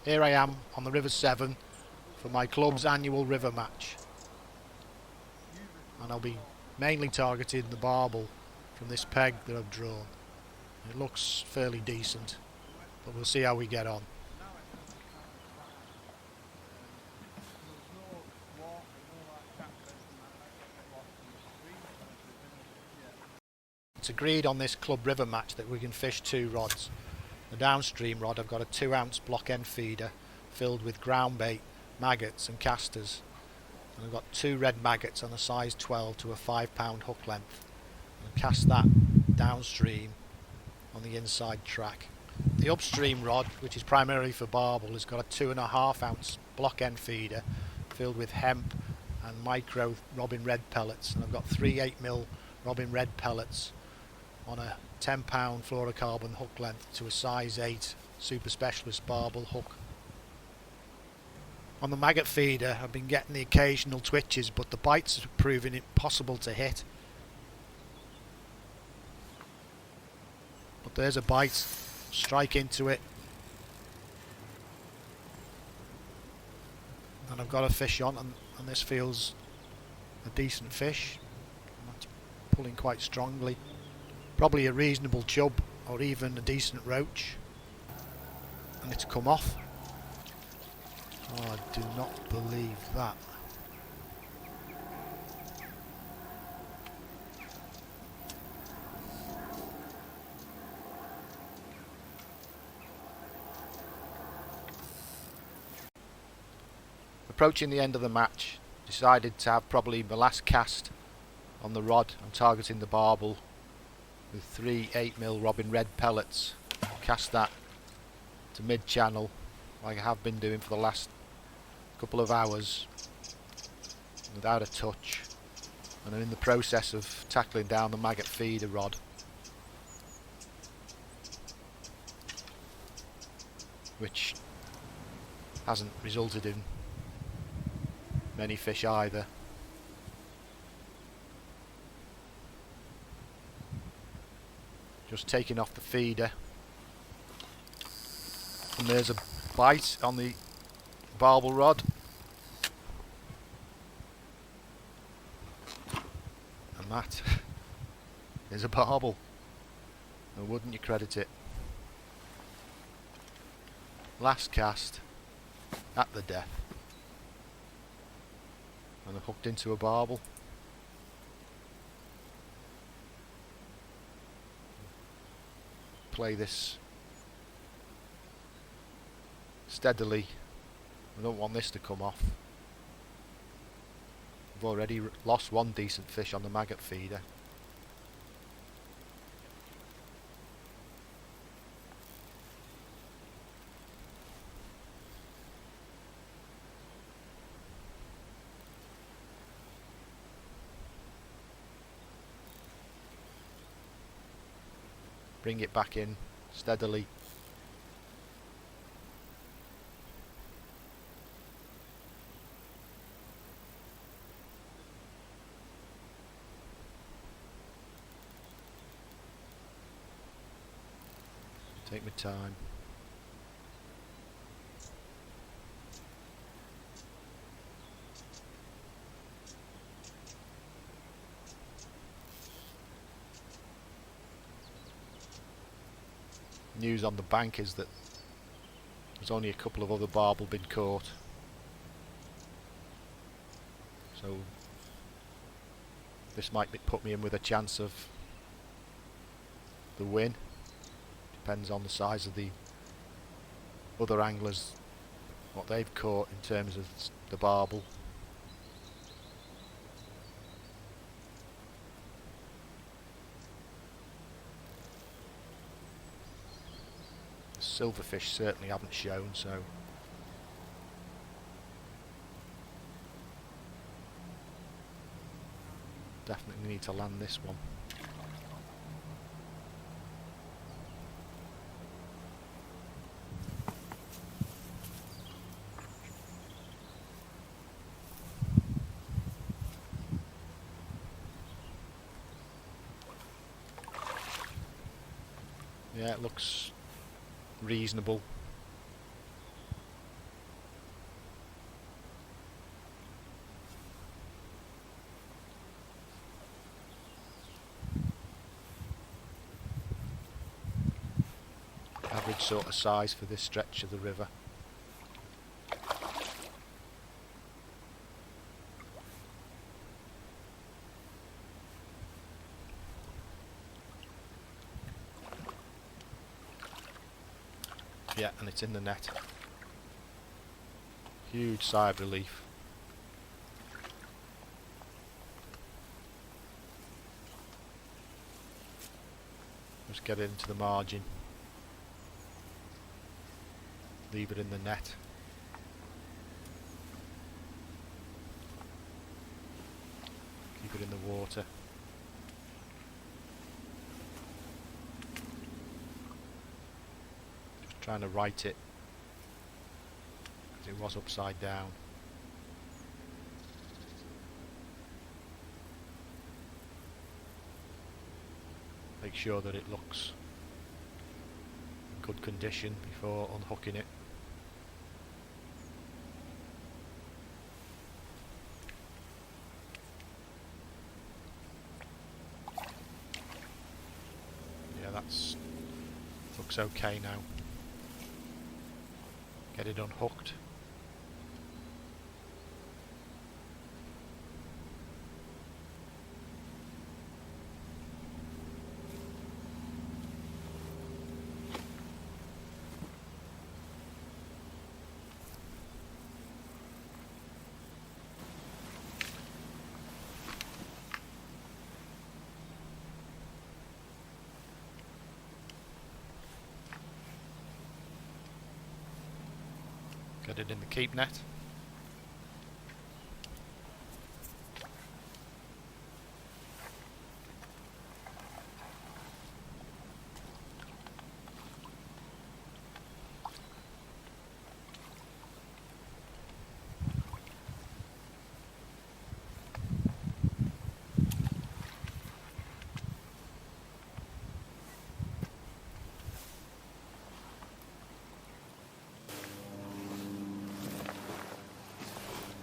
Here I am on the River Severn for my club's annual river match, and I'll be mainly targeting the barbel from this peg that I've drawn. It looks fairly decent, but we'll see how we get on. It's agreed on this club river match that we can fish two rods. The downstream rod, I've got a 2-ounce block end feeder filled with ground bait, maggots and casters, and I've got 2 red maggots on a size 12 to a 5-pound hook length, and cast that downstream on the inside track. The upstream rod, which is primarily for barbel, has got a 2.5-ounce block end feeder filled with hemp and micro robin red pellets, and I've got 3 8mm robin red pellets on a 10-pound fluorocarbon hook length to a size 8 super specialist barbel hook. On the maggot feeder I've been getting the occasional twitches, but the bites are proving impossible to hit. But there's a bite, strike into it, and I've got a fish on, and this feels a decent fish. That's pulling quite strongly. Probably a reasonable chub or even a decent roach, and it's come off. Oh, I do not believe that. Approaching the end of the match, decided to have probably my last cast on the rod. I'm targeting the barbel with 3 8mm robin red pellets. Cast that to mid-channel like I have been doing for the last couple of hours without a touch, and I'm in the process of tackling down the maggot feeder rod. Which hasn't resulted in many fish either. Just taking off the feeder, and there's a bite on the barbel rod, and that is a barbel, and wouldn't you credit it. Last cast at the death, and I hooked into a barbel. Play this steadily. I don't want this to come off. I've already lost one decent fish on the maggot feeder. Bring it back in steadily. Take my time. News on the bank is that there's only a couple of other barbel been caught, so this might put me in with a chance of the win. Depends on the size of the other anglers, what they've caught in terms of the barbel. Silverfish certainly haven't shown, so definitely need to land this one. Yeah, it looks reasonable. average sort of size for this stretch of the river. Yeah, and it's in the net. Huge sigh of relief. Just get it into the margin. Leave it in the net. Keep it in the water. Just trying to right it, because it was upside down. Make sure that it looks in good condition before unhooking it. Yeah, looks okay now. Get it unhooked. Get it in the keep net.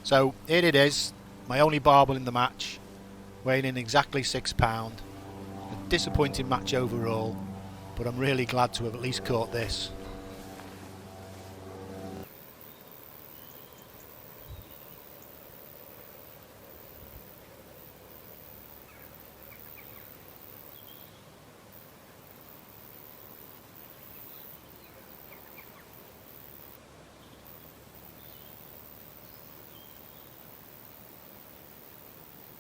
So here it is, my only barbel in the match, weighing in exactly £6. A disappointing match overall, but I'm really glad to have at least caught this.